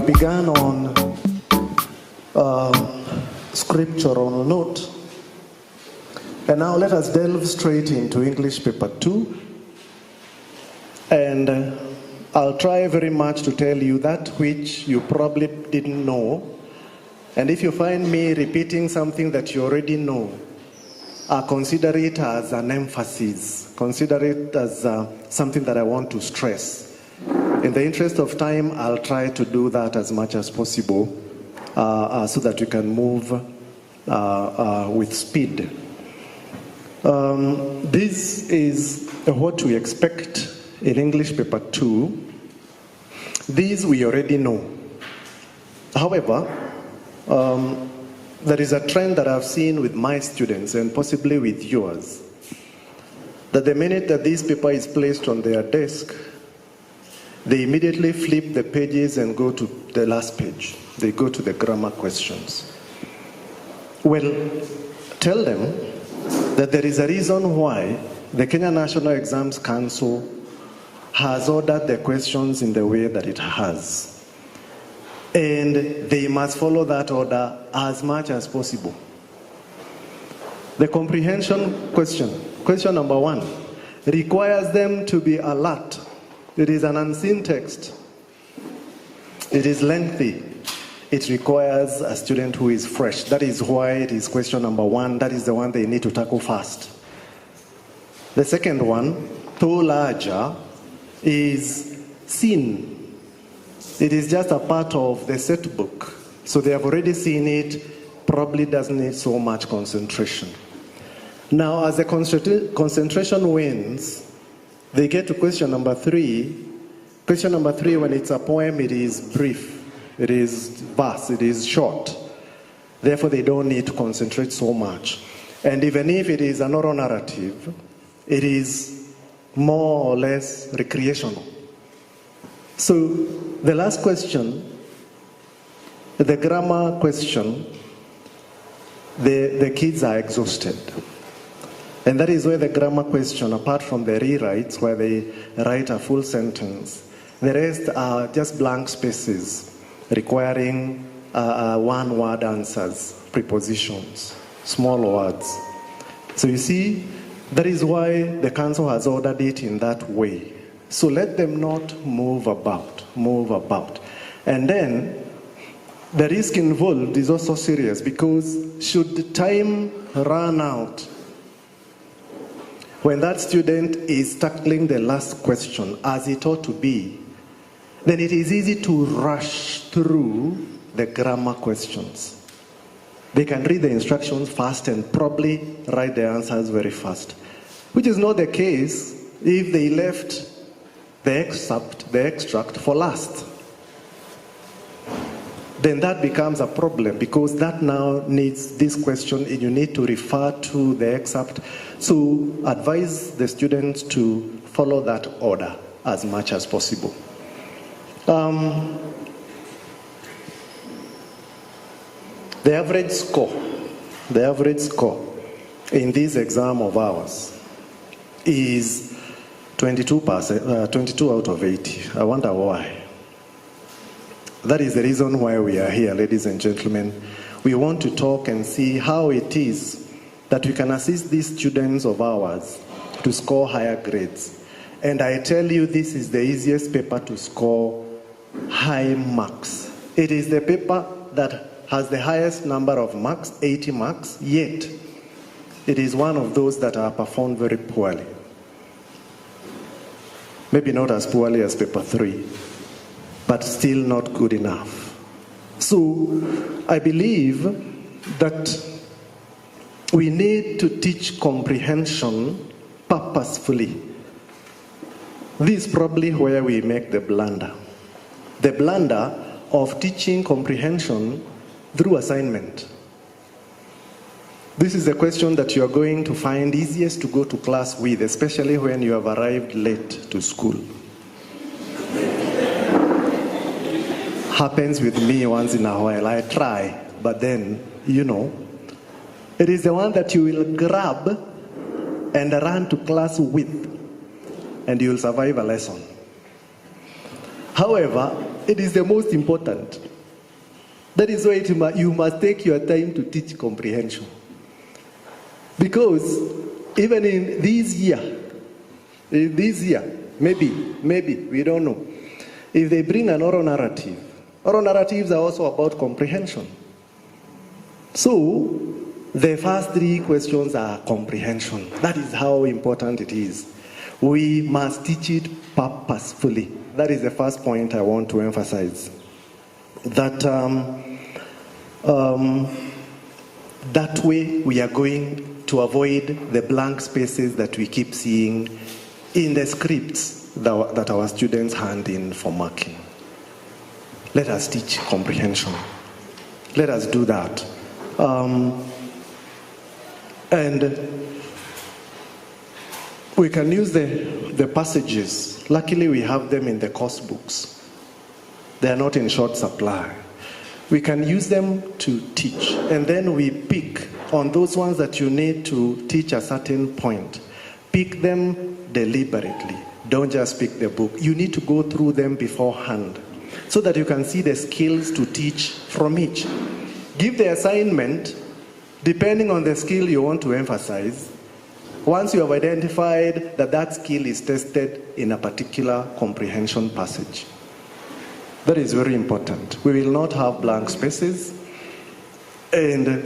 have begun on scriptural note. And now let us delve straight into English paper 2. And I'll try very much to tell you that which you probably didn't know. And if you find me repeating something that you already know, consider it as an emphasis. Consider it as something that I want to stress. In the interest of time, I'll try to do that as much as possible so that we can move with speed. This is what we expect in English paper 2. These we already know. However, there is a trend that I've seen with my students and possibly with yours, that the minute that this paper is placed on their desk, they immediately flip the pages and go to the last page. They go to the grammar questions. Well, tell them that there is a reason why the Kenya National Exams Council has ordered the questions in the way that it has. And they must follow that order as much as possible. The comprehension question number 1, requires them to be alert. It is an unseen text. It is lengthy. It requires a student who is fresh. That is why it is question number 1. That is the one they need to tackle first. The second one, though larger, is seen. It is just a part of the set book. So they have already seen it, probably doesn't need so much concentration. Now, as the concentration wanes, they get to question number 3. Question number 3, when it's a poem, it is brief. It is verse, it is short. Therefore, they don't need to concentrate so much. And even if it is an oral narrative, it is more or less recreational. So, the last question, the grammar question, the kids are exhausted. And that is where the grammar question, apart from the rewrites where they write a full sentence, the rest are just blank spaces requiring one-word answers, prepositions, small words. So you see, that is why the council has ordered it in that way. So let them not move about. And then the risk involved is also serious, because should time run out when that student is tackling the last question as it ought to be, then it is easy to rush through the grammar questions. They can read the instructions fast and probably write the answers very fast, which is not the case if they left the extract for last. Then that becomes a problem, because that now needs this question and you need to refer to the excerpt. So advise the students to follow that order as much as possible. The average score in this exam of ours is 22%, 22 out of 80. I wonder why. That is the reason why we are here, ladies and gentlemen. We want to talk and see how it is that we can assist these students of ours to score higher grades. And I tell you, this is the easiest paper to score high marks. It is the paper that has the highest number of marks, 80 marks, yet it is one of those that are performed very poorly. Maybe not as poorly as paper 3, but still not good enough. So I believe that we need to teach comprehension purposefully. This is probably where we make the blunder. The blunder of teaching comprehension through assignment. This is the question that you are going to find easiest to go to class with, especially when you have arrived late to school. Happens with me once in a while. I try, but then, it is the one that you will grab and run to class with, and you will survive a lesson. However, It is the most important. That is why you must take your time to teach comprehension. Because even in this year, maybe, we don't know, if they bring an oral narratives are also about comprehension. So, the first 3 questions are comprehension. That is how important it is. We must teach it purposefully. That is the first point I want to emphasize. That that way we are going to avoid the blank spaces that we keep seeing in the scripts that our students hand in for marking. Let us teach comprehension. Let us do that. And we can use the passages. Luckily, we have them in the course books. They are not in short supply. We can use them to teach. And then we pick on those ones that you need to teach a certain point. Pick them deliberately. Don't just pick the book. You need to go through them beforehand so that you can see the skills to teach from each. Give the assignment depending on the skill you want to emphasize. Once you have identified that that skill is tested in a particular comprehension passage. That is very important. We will not have blank spaces, and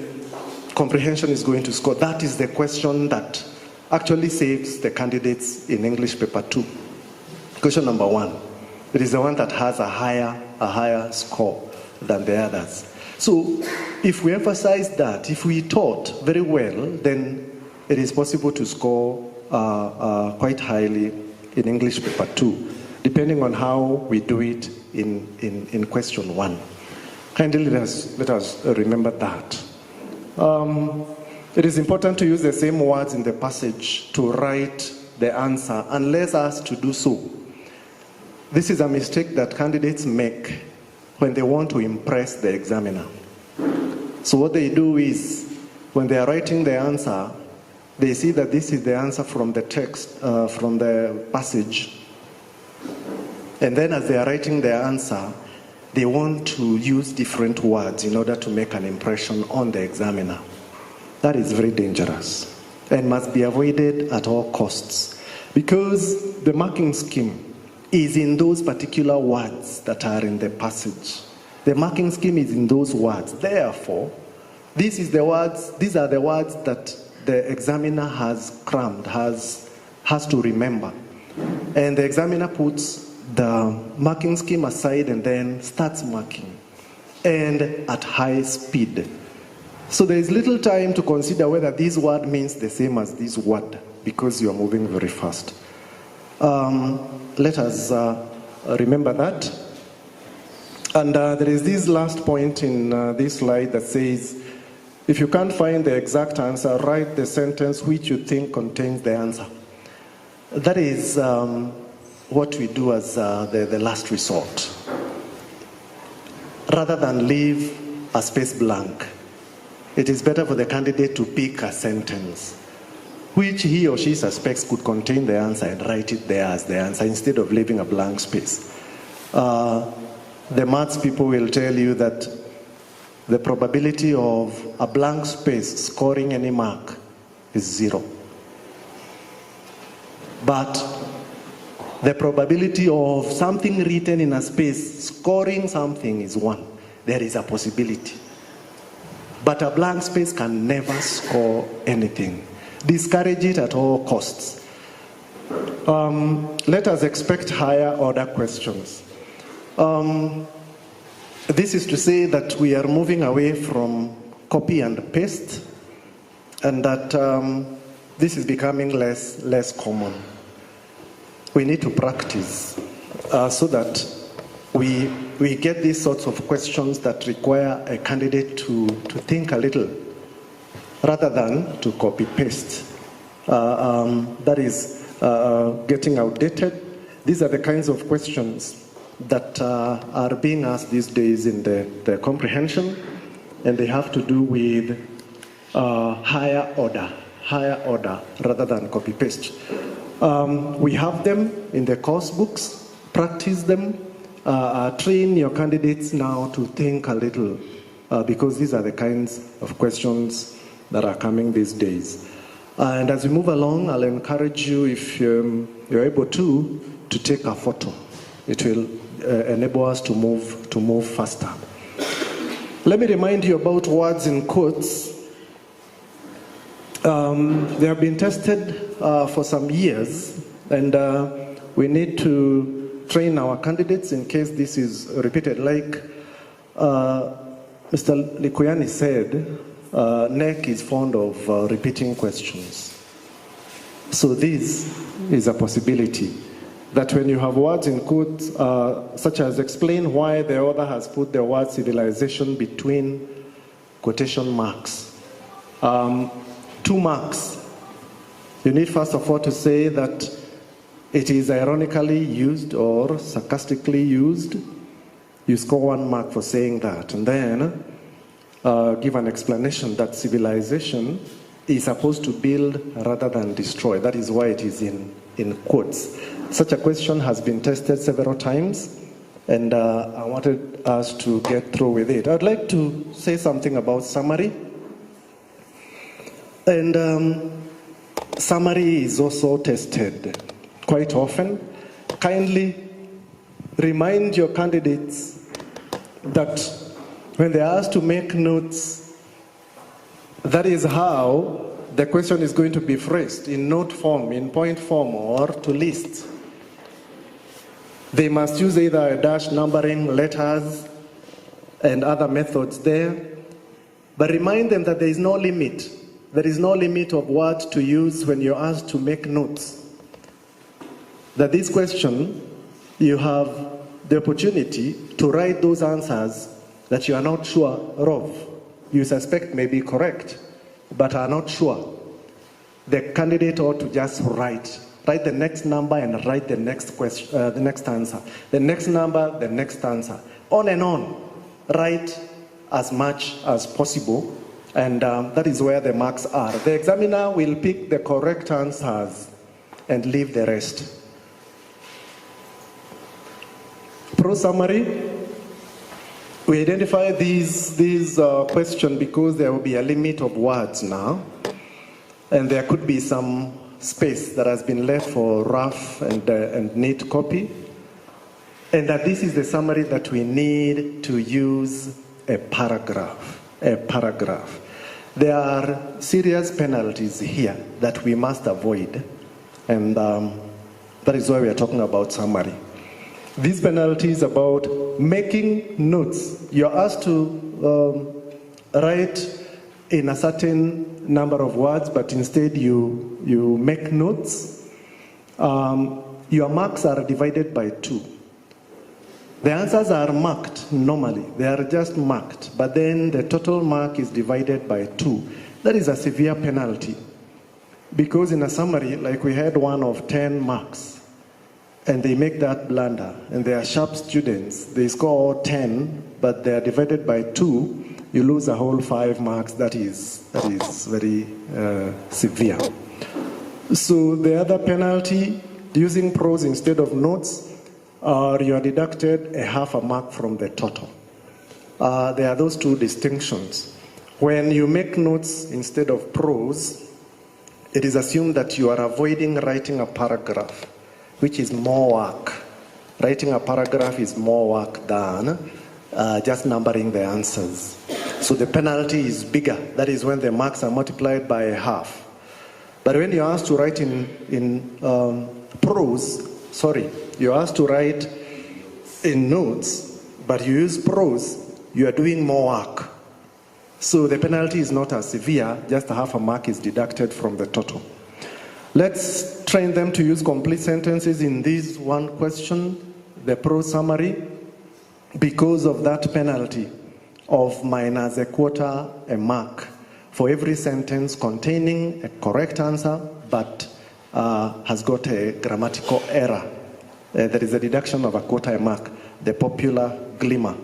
comprehension is going to score. That is the question that actually saves the candidates in English paper 2. Question number 1. It is the one that has a higher score than the others. So if we emphasize that, if we taught very well, then it is possible to score quite highly in English paper 2, depending on how we do it in question 1. Kindly let us remember that. It is important to use the same words in the passage to write the answer, unless asked to do so. This is a mistake that candidates make when they want to impress the examiner. So what they do is, when they are writing the answer, they see that this is the answer from the text, from the passage. And then as they are writing their answer, they want to use different words in order to make an impression on the examiner. That is very dangerous and must be avoided at all costs, because the marking scheme is in those particular words that are in the passage. The marking scheme is in those words. Therefore, these are the words that the examiner has crammed, has to remember. And the examiner puts the marking scheme aside and then starts marking, and at high speed. So there is little time to consider whether this word means the same as this word, because you are moving very fast. Let us remember that. And there is this last point in this slide that says, if you can't find the exact answer, write the sentence which you think contains the answer. That is what we do as the last resort. Rather than leave a space blank, it is better for the candidate to pick a sentence which he or she suspects could contain the answer and write it there as the answer instead of leaving a blank space. The maths people will tell you that the probability of a blank space scoring any mark is 0. But the probability of something written in a space scoring something is 1. There is a possibility. But a blank space can never score anything. Discourage it at all costs. Let us expect higher order questions. This is to say that we are moving away from copy and paste, and that this is becoming less common. We need to practice so that we get these sorts of questions that require a candidate to think a little rather than to copy paste. That is getting outdated. These are the kinds of questions that are being asked these days in the comprehension, and they have to do with higher order rather than copy paste. We have them in the course books. Practice them, train your candidates now to think a little, because these are the kinds of questions that are coming these days. And as we move along, I'll encourage you, if you're able to take a photo. It will enable us to move faster. Let me remind you about words in quotes. They have been tested for some years, and we need to train our candidates in case this is repeated. Like Mr. Likuyani said, NEC is fond of repeating questions. So this is a possibility, that when you have words in quotes, such as explain why the author has put the word civilization between quotation marks. 2 marks. You need first of all to say that it is ironically used or sarcastically used. You score 1 mark for saying that, and then give an explanation that civilization is supposed to build rather than destroy. That is why it is in quotes. Such a question has been tested several times, and I wanted us to get through with it. I'd like to say something about summary. And summary is also tested quite often. Kindly remind your candidates that when they are asked to make notes, that is how the question is going to be phrased, in note form, in point form, or to list. They must use either a dash numbering, letters, and other methods there. But remind them that there is no limit. There is no limit of words to use when you're asked to make notes. That this question, you have the opportunity to write those answers that you are not sure of. You suspect may be correct, but are not sure. The candidate ought to just write the next number and write the next question, the next answer. The next number, the next answer. On and on. Write as much as possible, and that is where the marks are. The examiner will pick the correct answers and leave the rest. Prose summary. We identify these questions because there will be a limit of words now, and there could be some space that has been left for rough and neat copy, and that this is the summary that we need to use a paragraph. There are serious penalties here that we must avoid, and that is why we are talking about summary. These penalties about making notes. You're asked to write in a certain number of words, but instead you make notes. Your marks are divided by 2. The answers are marked normally. They are just marked, but then the total mark is divided by 2. That is a severe penalty, because in a summary, like we had one of 10 marks, and they make that blunder, and they are sharp students. They score 10, but they are divided by 2. You lose a whole 5 marks. That is very severe. So the other penalty, using prose instead of notes, you are deducted a half a mark from the total. There are those 2 distinctions. When you make notes instead of prose, it is assumed that you are avoiding writing a paragraph, which is more work. Writing a paragraph is more work than just numbering the answers. So the penalty is bigger. That is when the marks are multiplied by a half. But when you're asked to write in prose, you're asked to write in notes, but you use prose, you are doing more work. So the penalty is not as severe, just a half a mark is deducted from the total. Let's train them to use complete sentences in this one question, the prose summary, because of that penalty of minus a quarter a mark for every sentence containing a correct answer but has got a grammatical error. There is a deduction of a quarter a mark, the popular glimmer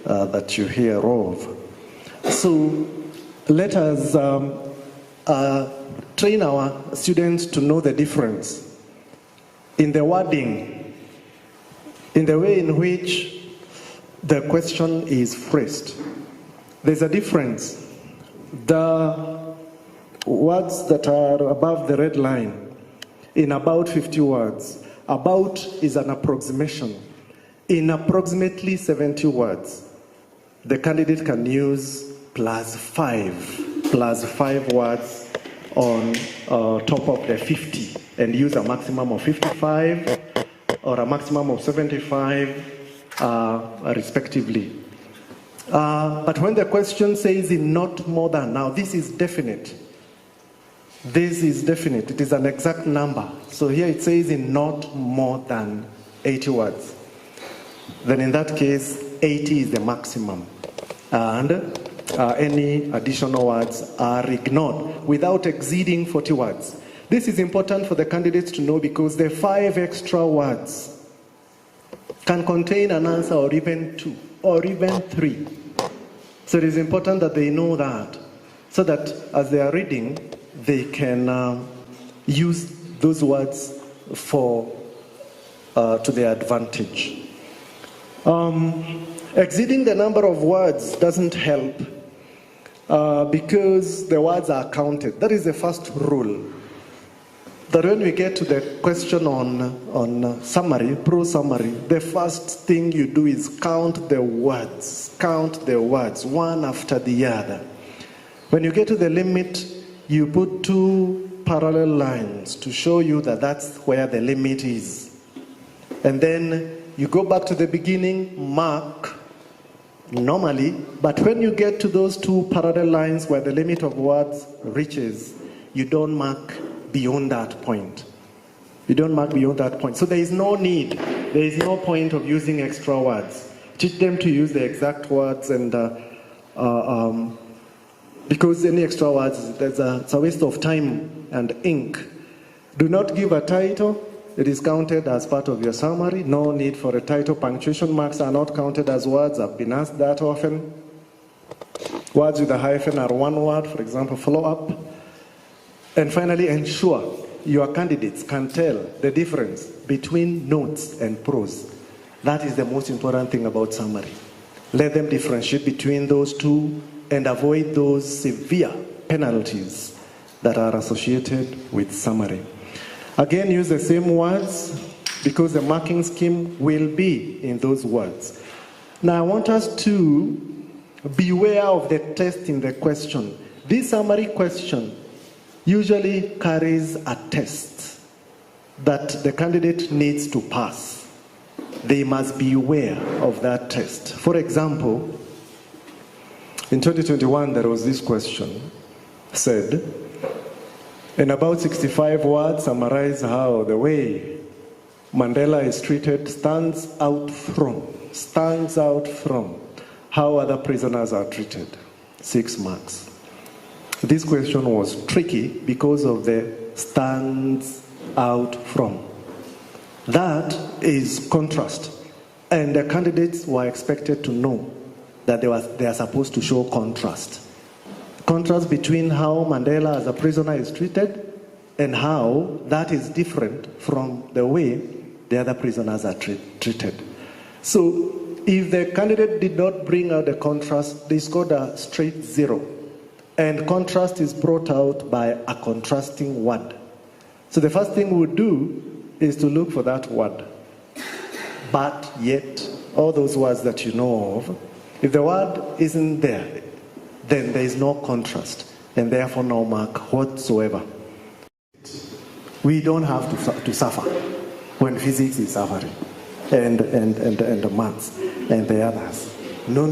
that you hear of. So let us train our students to know the difference in the wording in the way in which the question is phrased. There's a difference. The words that are above the red line, in about 50 words, about is an approximation. In approximately 70 words, the candidate can use plus 5 words on top of the 50 and use a maximum of 55 or a maximum of 75 respectively. But when the question says in not more than, now this is definite. This is definite, it is an exact number. So here it says in not more than 80 words. Then in that case, 80 is the maximum. And any additional words are ignored without exceeding 40 words. This is important for the candidates to know because the 5 extra words can contain an answer or even 2 or even 3. So it is important that they know that so that as they are reading, they can use those words for to their advantage. Exceeding the number of words doesn't help because the words are counted. That is the first rule. That when we get to the question on summary, prose summary, the first thing you do is count the words one after the other. When you get to the limit, you put 2 parallel lines to show you that that's where the limit is. And then you go back to the beginning, mark normally, but when you get to those 2 parallel lines where the limit of words reaches, you don't mark beyond that point. You don't mark beyond that point. So there is no need, there is no point of using extra words. Teach them to use the exact words, and because any extra words, it's a waste of time and ink. Do not give a title. It is counted as part of your summary. No need for a title. Punctuation marks are not counted as words. I've been asked that often. Words with a hyphen are 1 word, for example, follow up. And finally, ensure your candidates can tell the difference between notes and prose. That is the most important thing about summary. Let them differentiate between those two and avoid those severe penalties that are associated with summary. Again, use the same words because the marking scheme will be in those words. Now, I want us to beware of the test in the question. This summary question usually carries a test that the candidate needs to pass. They must be aware of that test. For example, in 2021, there was this question, said, in about 65 words, summarize how the way Mandela is treated stands out from how other prisoners are treated. 6 marks. This question was tricky because of the stands out from. That is contrast. And the candidates were expected to know that they are supposed to show contrast. Contrast between how Mandela as a prisoner is treated and how that is different from the way the other prisoners are treated. So if the candidate did not bring out the contrast, they scored a straight 0. And contrast is brought out by a contrasting word. So the first thing we would do is to look for that word. But yet, all those words that you know of, if the word isn't there, then there is no contrast, and therefore no mark whatsoever. We don't have to suffer when physics is suffering, and the maths, and the others. No.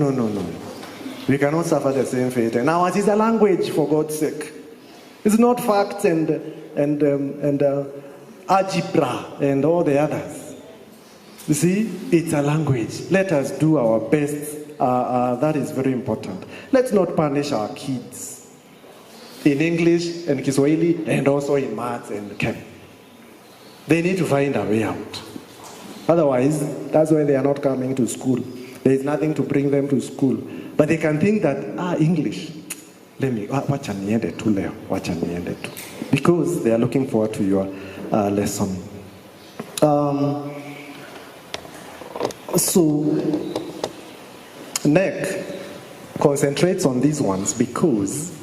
We cannot suffer the same fate. And ours is a language, for God's sake. It's not facts and algebra and all the others. You see, it's a language. Let us do our best. That is very important. Let's not punish our kids in English and Kiswahili and also in maths and chem. They need to find a way out. Otherwise, that's why they are not coming to school. There is nothing to bring them to school. But they can think that, English, wacha niende tu leo, wacha niende tu. Because they are looking forward to your lesson. So NEC concentrates on these ones because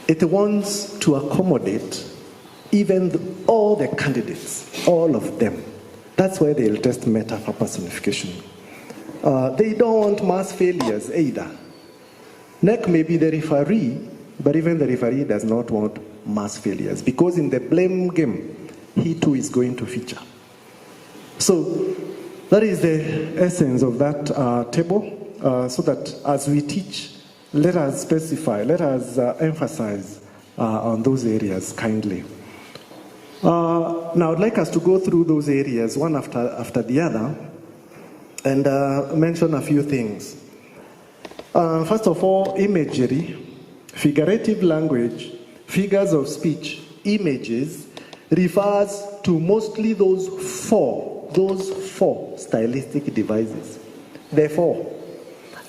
it wants to accommodate even all the candidates, all of them. That's why they'll test meta for personification. They don't want mass failures either. NEC may be the referee, but even the referee does not want mass failures, because in the blame game, he too is going to feature. So that is the essence of that table, so that as we teach, let us specify, let us emphasize on those areas kindly. Now I'd like us to go through those areas one after the other and mention a few things. First of all, imagery, figurative language, figures of speech, images, refers to mostly those four stylistic devices. Therefore,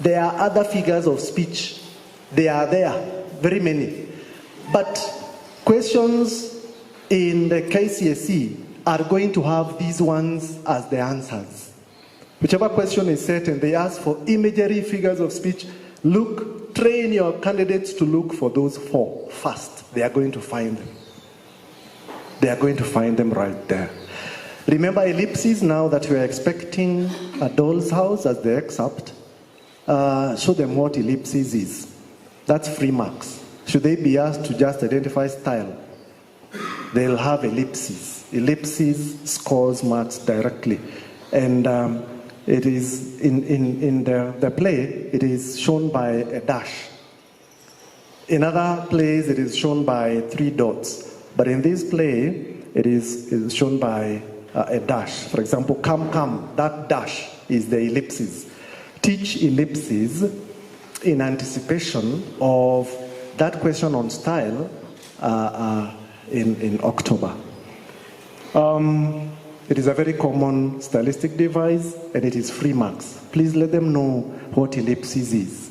there are other figures of speech. They are there, very many. But questions in the Kcse are going to have these ones as the answers. Whichever question is set and they ask for imagery, figures of speech, train your candidates to look for those four first. They are going to find them. They are going to find them right there. Remember ellipses now that we are expecting a doll's house as the excerpt. Show them what ellipses is. That's free marks. Should they be asked to just identify style, they'll have ellipses. Ellipses scores marks directly. And it is in the play, it is shown by a dash. In other plays, it is shown by 3 dots. But in this play, it is shown by a dash. For example, come, come, that dash is the ellipses. Teach ellipses in anticipation of that question on style in October. It is a very common stylistic device and it is free marks. Please let them know what ellipses is.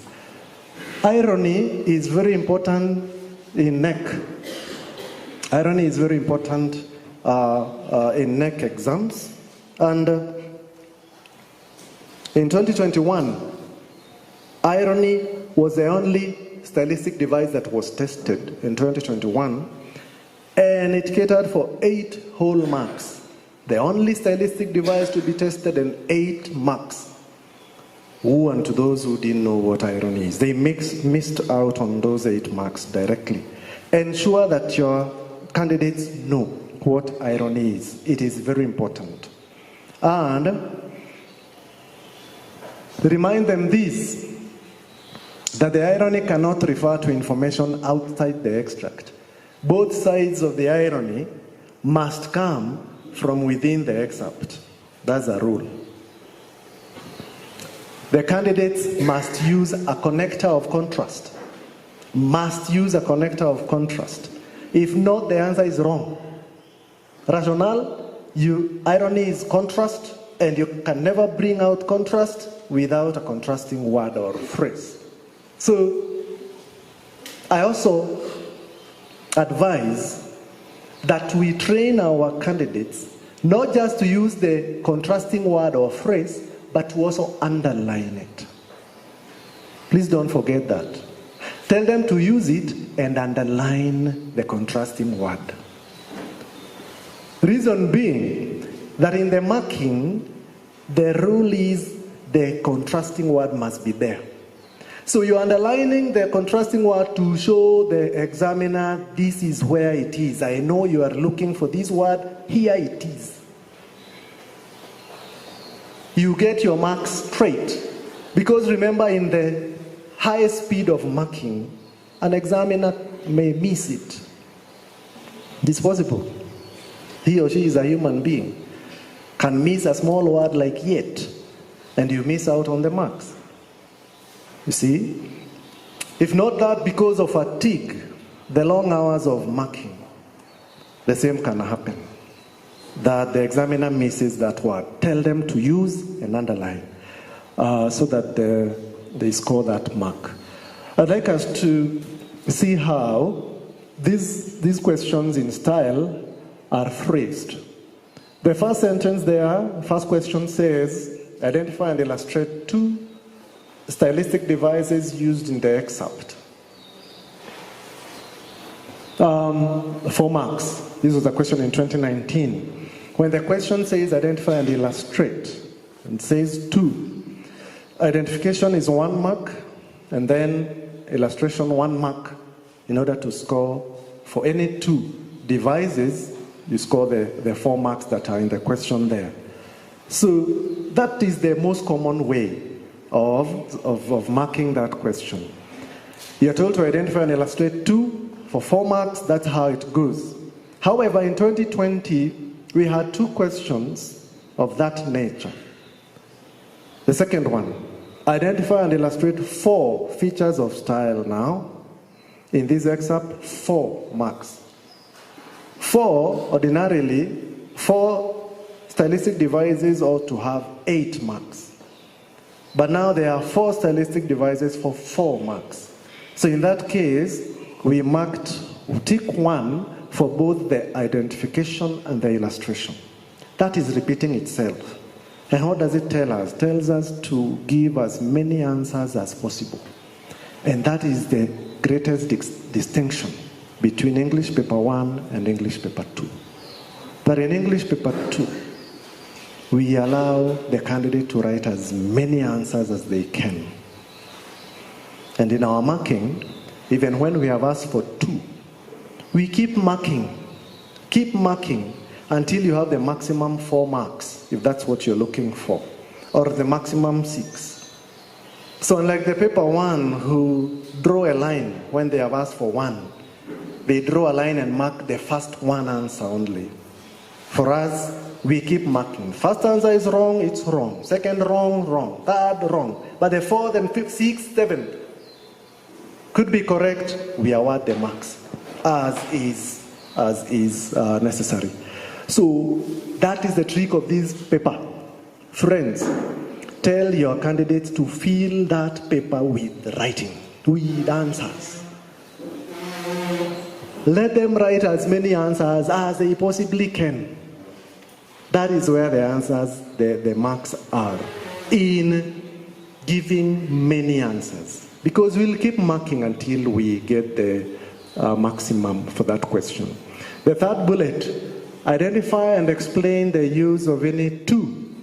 Irony is very important in NEC. Irony is very important in NEC exams. And in 2021, irony was the only stylistic device that was tested in 2021, and it catered for 8 whole marks. The only stylistic device to be tested and 8 marks. Woe unto those who didn't know what irony is. They missed out on those 8 marks directly. Ensure that your candidates know what irony is. It is very important. And remind them this, that the irony cannot refer to information outside the extract. Both sides of the irony must come from within the excerpt. That's a rule. The candidates must use a connector of contrast. Must use a connector of contrast. If not, the answer is wrong. Rationale, irony is contrast, and you can never bring out contrast without a contrasting word or phrase. So, I also advise that we train our candidates not just to use the contrasting word or phrase, but to also underline it. Please don't forget that. Tell them to use it and underline the contrasting word. Reason being that in the marking, the rule is the contrasting word must be there. So you're underlining the contrasting word to show the examiner, this is where it is. I know you are looking for this word, here it is. You get your marks straight. Because remember, in the high speed of marking, an examiner may miss it. It's possible. He or she is a human being. Can miss a small word like yet, and you miss out on the marks. You see? If not that, because of fatigue, the long hours of marking, the same can happen. That the examiner misses that word. Tell them to use and underline so that they score that mark. I'd like us to see how these questions in style are phrased. The first sentence there, first question says, identify and illustrate 2 stylistic devices used in the excerpt. 4 marks. This was a question in 2019. When the question says identify and illustrate, and says 2, identification is 1 mark, and then illustration 1 mark. In order to score for any 2 devices, you score the 4 marks that are in the question there. So that is the most common way of marking that question. You're told to identify and illustrate 2 for 4 marks, that's how it goes. However, in 2020, we had 2 questions of that nature. The second one, identify and illustrate 4 features of style now. In this excerpt, 4 marks. 4, ordinarily, 4 stylistic devices ought to have 8 marks. But now there are 4 stylistic devices for 4 marks. So in that case, we tick 1 for both the identification and the illustration. That is repeating itself. And what does it tell us? It tells us to give as many answers as possible. And that is the greatest distinction between English paper 1 and English paper 2. But in English paper 2, we allow the candidate to write as many answers as they can. And in our marking, even when we have asked for 2, we keep marking until you have the maximum 4 marks, if that's what you're looking for, or the maximum 6. So unlike the paper 1 who draw a line when they have asked for 1, they draw a line and mark the first 1 answer only. For us, we keep marking. First answer is wrong, it's wrong. Second wrong, wrong. Third wrong. But the 4th and 5th, 6th, 7th could be correct. We award the marks as is necessary. So that is the trick of this paper. Friends, tell your candidates to fill that paper with writing, with answers. Let them write as many answers as they possibly can. That is where the answers, the marks are, in giving many answers. Because we'll keep marking until we get the maximum for that question. The third bullet, identify and explain the use of any 2.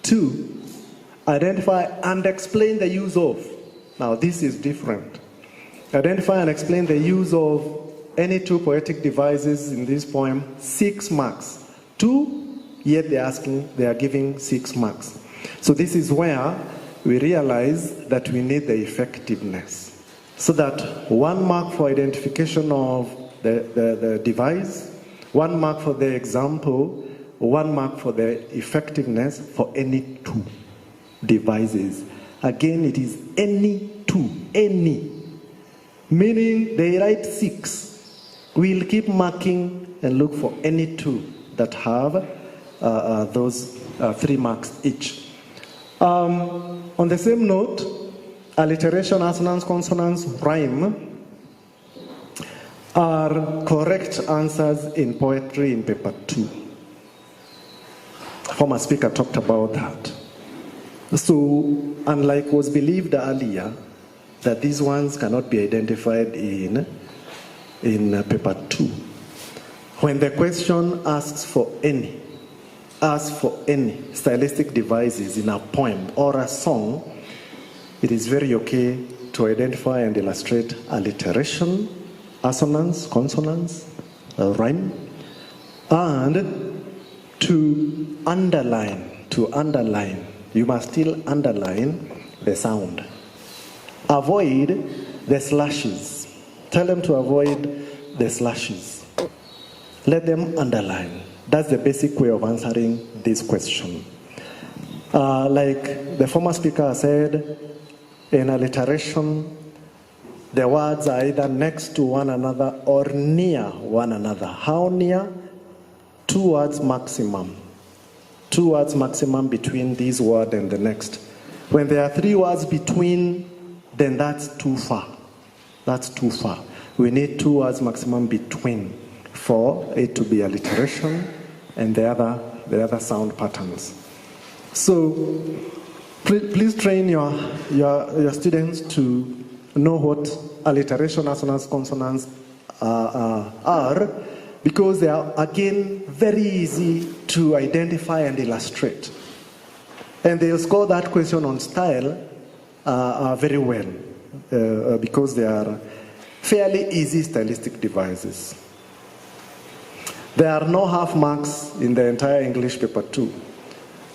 2, identify and explain the use of. Now this is different. Identify and explain the use of any 2 poetic devices in this poem, 6 marks. 2, yet they are giving 6 marks. So this is where we realize that we need the effectiveness. So that 1 mark for identification of the device, 1 mark for the example, 1 mark for the effectiveness for any 2 devices. Again, it is any 2, any. Meaning they write 6. We'll keep marking and look for any 2 that have those 3 marks each. On the same note, alliteration, assonance, consonance, rhyme are correct answers in poetry in paper 2. Former speaker talked about that. So, unlike was believed earlier, that these ones cannot be identified in paper 2. When the question asks for any stylistic devices in a poem or a song, it is very okay to identify and illustrate alliteration, assonance, consonance, rhyme, and to underline. You must still underline the sound. Avoid the slashes. Tell them to avoid the slashes. Let them underline. That's the basic way of answering this question. Like the former speaker said, in alliteration, the words are either next to one another or near one another. How near? 2 words maximum. 2 words maximum between this word and the next. When there are 3 words between, then that's too far. That's too far. We need 2 words maximum between for it to be alliteration and the other sound patterns. So please train your students to know what alliteration, assonance, consonants are, because they are, again, very easy to identify and illustrate. And they'll score that question on style very well, because they are fairly easy stylistic devices. There are no half marks in the entire English paper 2.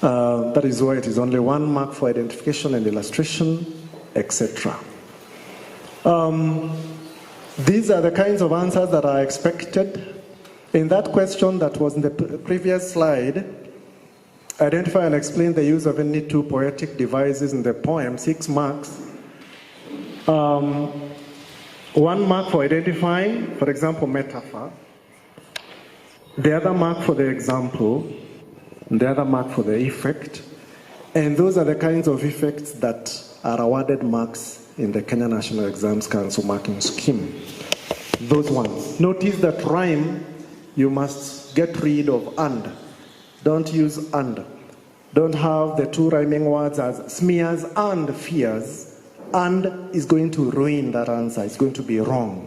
That is why it is only 1 mark for identification and illustration, etc. These are the kinds of answers that are expected. In that question that was in the previous slide, identify and explain the use of any 2 poetic devices in the poem, 6 marks. 1 mark for identifying, for example, metaphor. The other mark for the example, the other mark for the effect. And those are the kinds of effects that are awarded marks in the Kenya National Exams Council marking scheme. Those ones. Notice that rhyme, you must get rid of and. Don't use and. Don't have the 2 rhyming words as smears and fears. And is going to ruin that answer. It's going to be wrong.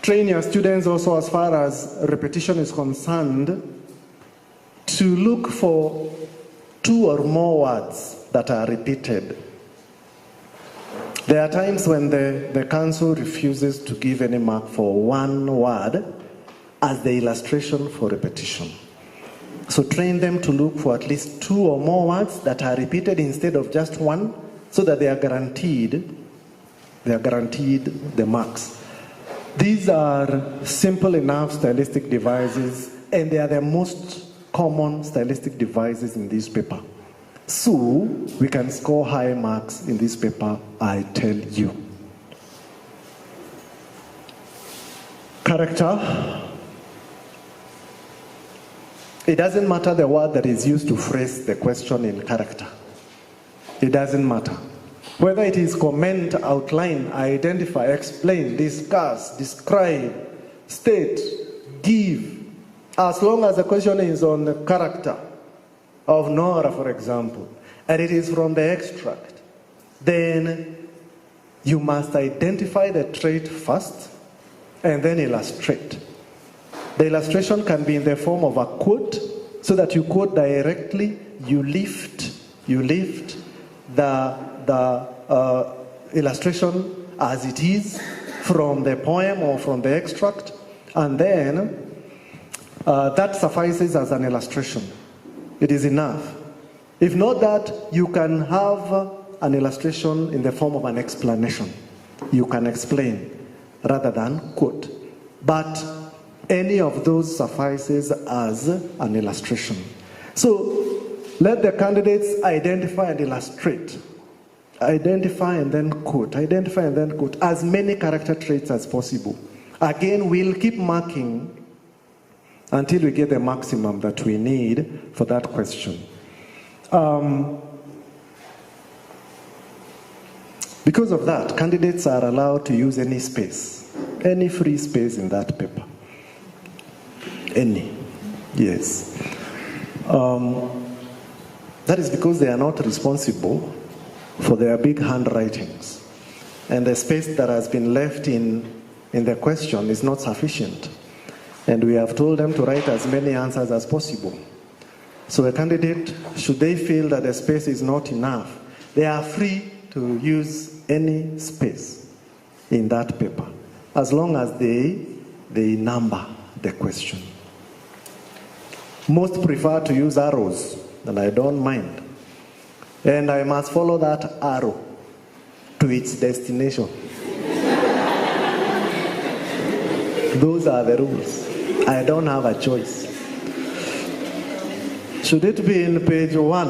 Train your students also, as far as repetition is concerned, to look for 2 or more words that are repeated. There are times when the council refuses to give any mark for 1 word as the illustration for repetition. So train them to look for at least 2 or more words that are repeated instead of just 1, so that they are guaranteed the marks. These are simple enough stylistic devices, and they are the most common stylistic devices in this paper. So we can score high marks in this paper, I tell you. Character. It doesn't matter the word that is used to phrase the question in character. It doesn't matter. Whether it is comment, outline, identify, explain, discuss, describe, state, give, as long as the question is on the character of Nora, for example, and it is from the extract, then you must identify the trait first and then illustrate. The illustration can be in the form of a quote, so that you quote directly, you lift the illustration as it is from the poem or from the extract, and then that suffices as an illustration. It is enough. If not that, you can have an illustration in the form of an explanation. You can explain rather than quote. But any of those suffices as an illustration. So let the candidates identify and illustrate. Identify and then quote. Identify and then quote. As many character traits as possible. Again, we'll keep marking until we get the maximum that we need for that question. Because of that, candidates are allowed to use any space, any free space in that paper. Any, yes. That is because they are not responsible for their big handwritings. And the space that has been left in the question is not sufficient. And we have told them to write as many answers as possible. So a candidate, should they feel that the space is not enough, they are free to use any space in that paper, as long as they number the question. Most prefer to use arrows, and I don't mind. And I must follow that arrow to its destination. Those are the rules. I don't have a choice. Should it be in page 1,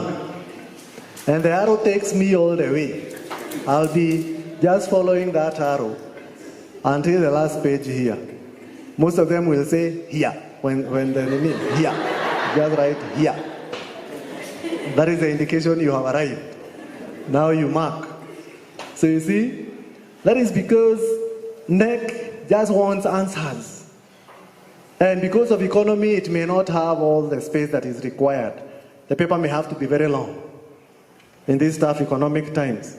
and the arrow takes me all the way, I'll be just following that arrow until the last page here. Most of them will say here, when they mean here. Just write here. That is the indication you have arrived. Now you mark. So you see, that is because NEC just wants answers. And because of economy, it may not have all the space that is required. The paper may have to be very long. in these tough economic times.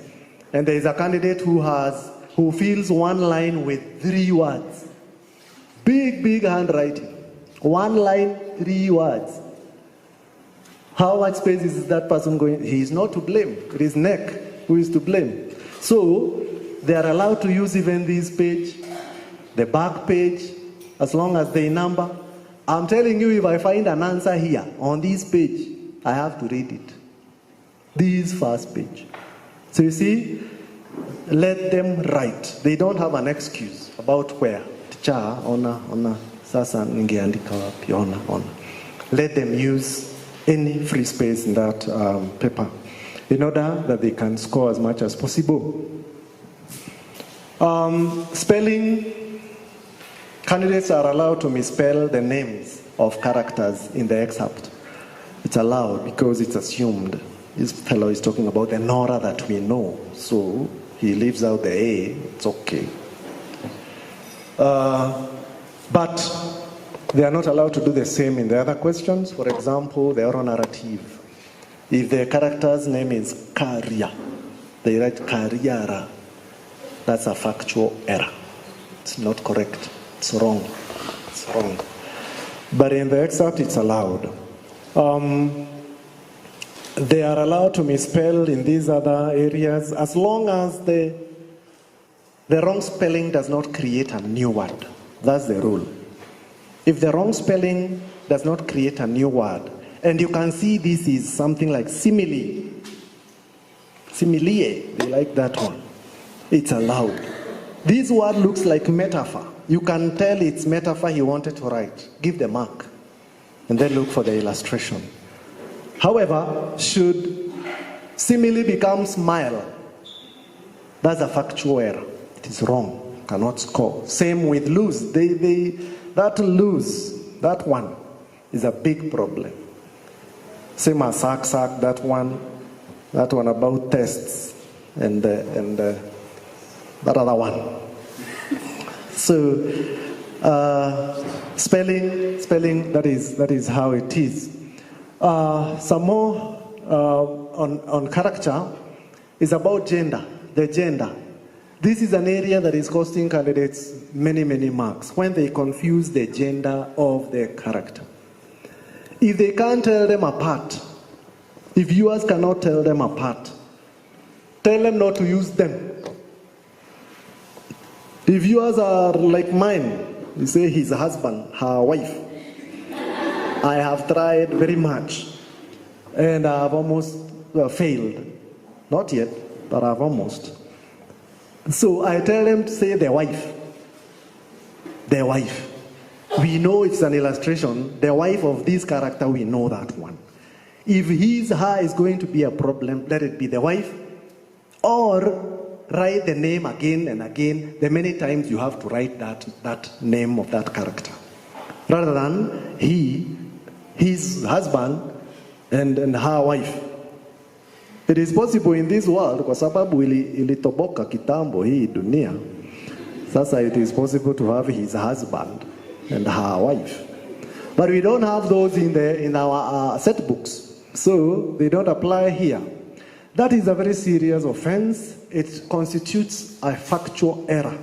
And there is a candidate who fills one line with 3 words. Big, big handwriting. 1 line, 3 words. How much space is that person going? He is not to blame. It is NEC who is to blame. So they are allowed to use even this page, the back page, as long as they number. I'm telling you, if I find an answer here on this page, I have to read it. This first page. So you see, let them write. They don't have an excuse about where. Teacher, ona, sasa ningeandika wapi, ona. Let them use any free space in that paper in order that they can score as much as possible. Spelling, candidates are allowed to misspell the names of characters in the excerpt. It's allowed because it's assumed. This fellow is talking about the Nora that we know, so he leaves out the A, it's okay. But they are not allowed to do the same in the other questions. For example, the oral narrative. If the character's name is Karia, they write Kariara. That's a factual error. It's not correct. It's wrong. It's wrong. But in the excerpt, it's allowed. They are allowed to misspell in these other areas as long as the wrong spelling does not create a new word. That's the rule. If the wrong spelling does not create a new word, and you can see this is something like simile, they like that one, it's allowed. This word looks like metaphor. You can tell it's metaphor he wanted to write. Give the mark, and then look for the illustration. However, should simile become smile, that's a factual error. It is wrong, cannot score. Same with lose. That lose, that one is a big problem. Same as sack, that one about tests, and that other one. So spelling, that is how it is. Some more on character is about gender, the gender. This is an area that is costing candidates many, many marks when they confuse the gender of their character. If they can't tell them apart, if viewers cannot tell them apart, tell them not to use them. If viewers are like mine, you say his husband, her wife. I have tried very much, and I have almost failed. Not yet, but I've almost. So I tell them to say the wife. The wife. We know it's an illustration. The wife of this character, we know that one. If her is going to be a problem, let it be the wife. Or write the name again and again. The many times you have to write that name of that character. Rather than his husband, and her wife. It is possible in this world, kwa sababu ilitoboka kitambo hii dunia. Sasa it is possible to have his husband and her wife. But we don't have those in our set books. So they don't apply here. That is a very serious offense. It constitutes a factual error.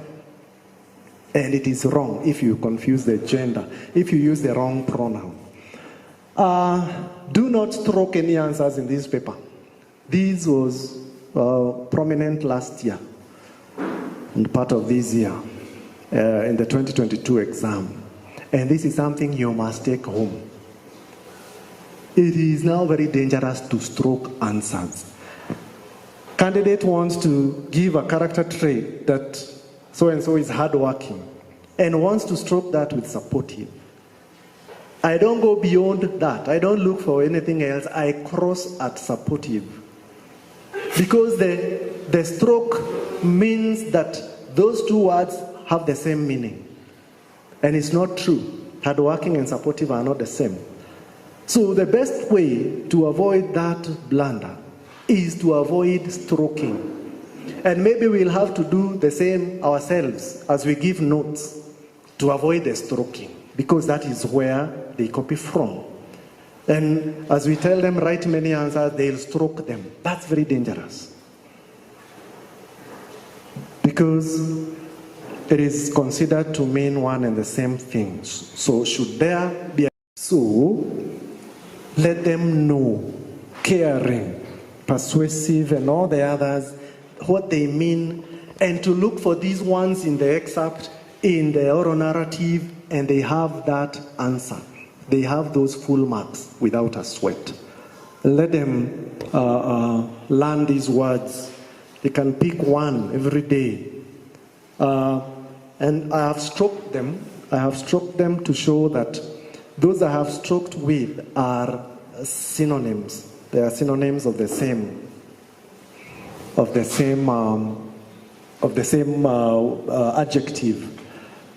And it is wrong if you confuse the gender, if you use the wrong pronoun. Do not stroke any answers in this paper. This was prominent last year and part of this year in the 2022 exam. And this is something you must take home. It is now very dangerous to stroke answers. Candidate wants to give a character trait that so-and-so is hardworking and wants to stroke that with supportive. I don't go beyond that. I don't look for anything else. I cross at supportive. Because the stroke means that those two words have the same meaning. And it's not true. Hardworking and supportive are not the same. So the best way to avoid that blunder is to avoid stroking. And maybe we'll have to do the same ourselves as we give notes to avoid the stroking, because that is where they copy from. And as we tell them, write many answers, they'll stroke them. That's very dangerous. Because it is considered to mean one and the same things. So should there be a... So let them know, caring, persuasive, and all the others, what they mean, and to look for these ones in the excerpt, in the oral narrative, and they have that answer. They have those full marks without a sweat. Let them learn these words. They can pick one every day. And I have stroked them. I have stroked them to show that those I have stroked with are synonyms. They are synonyms of the same adjective.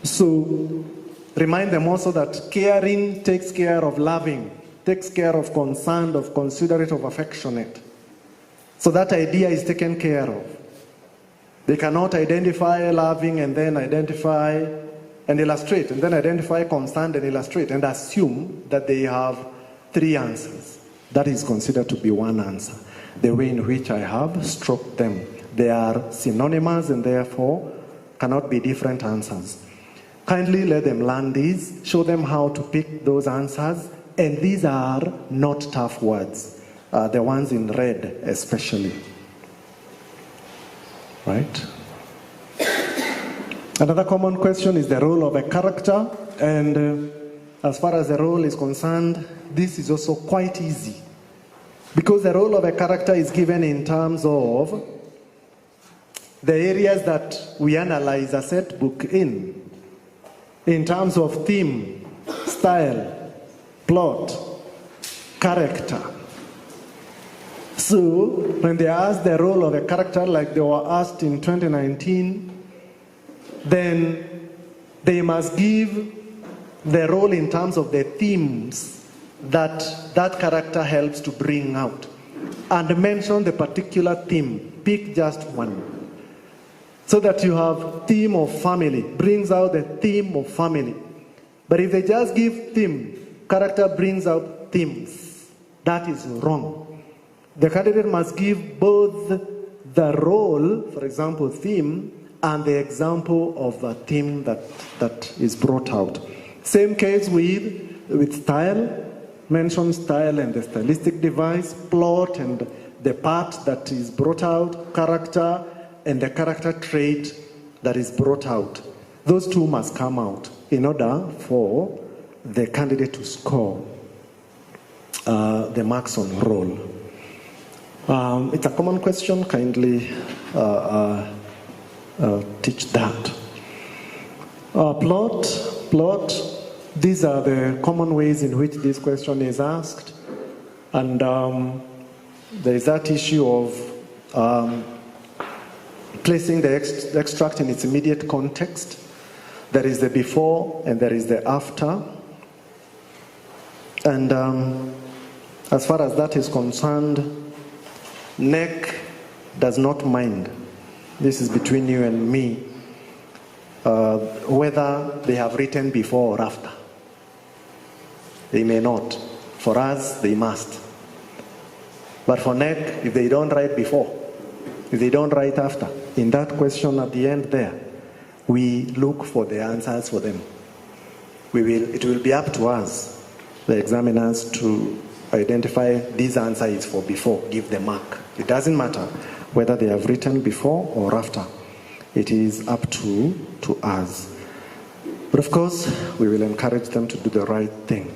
So remind them also that caring takes care of loving, takes care of concerned, of considerate, of affectionate. So that idea is taken care of. They cannot identify loving and then identify and illustrate, and then identify concerned and illustrate, and assume that they have three answers. That is considered to be one answer. The way in which I have stroked them. They are synonymous and therefore cannot be different answers. Kindly let them learn these, show them how to pick those answers, and these are not tough words. The ones in red especially. Right? Another common question is the role of a character, and as far as the role is concerned, this is also quite easy. Because the role of a character is given in terms of the areas that we analyze a set book in terms of theme, style, plot, character. So, when they ask the role of a character like they were asked in 2019, then they must give the role in terms of the themes that that character helps to bring out. And mention the particular theme. Pick just one. So that you have theme of family, brings out the theme of family. But if they just give theme, character brings out themes. That is wrong. The candidate must give both the role, for example, theme, and the example of a theme that is brought out. Same case with style. Mention style and the stylistic device, plot and the part that is brought out, character and the character trait that is brought out. Those two must come out in order for the candidate to score the marks on roll. It's a common question. Kindly teach that. Plot. These are the common ways in which this question is asked. And there is that issue of placing the extract in its immediate context. There is the before and there is the after. And as far as that is concerned, NEC does not mind. This is between you and me, whether they have written before or after. They may not. For us, they must. But for NEC, if they don't write before, if they don't write after, in that question at the end there, we look for the answers for them. It will be up to us, the examiners, to identify this answer is for before, give the mark. It doesn't matter whether they have written before or after. It is up to us. But of course, we will encourage them to do the right thing.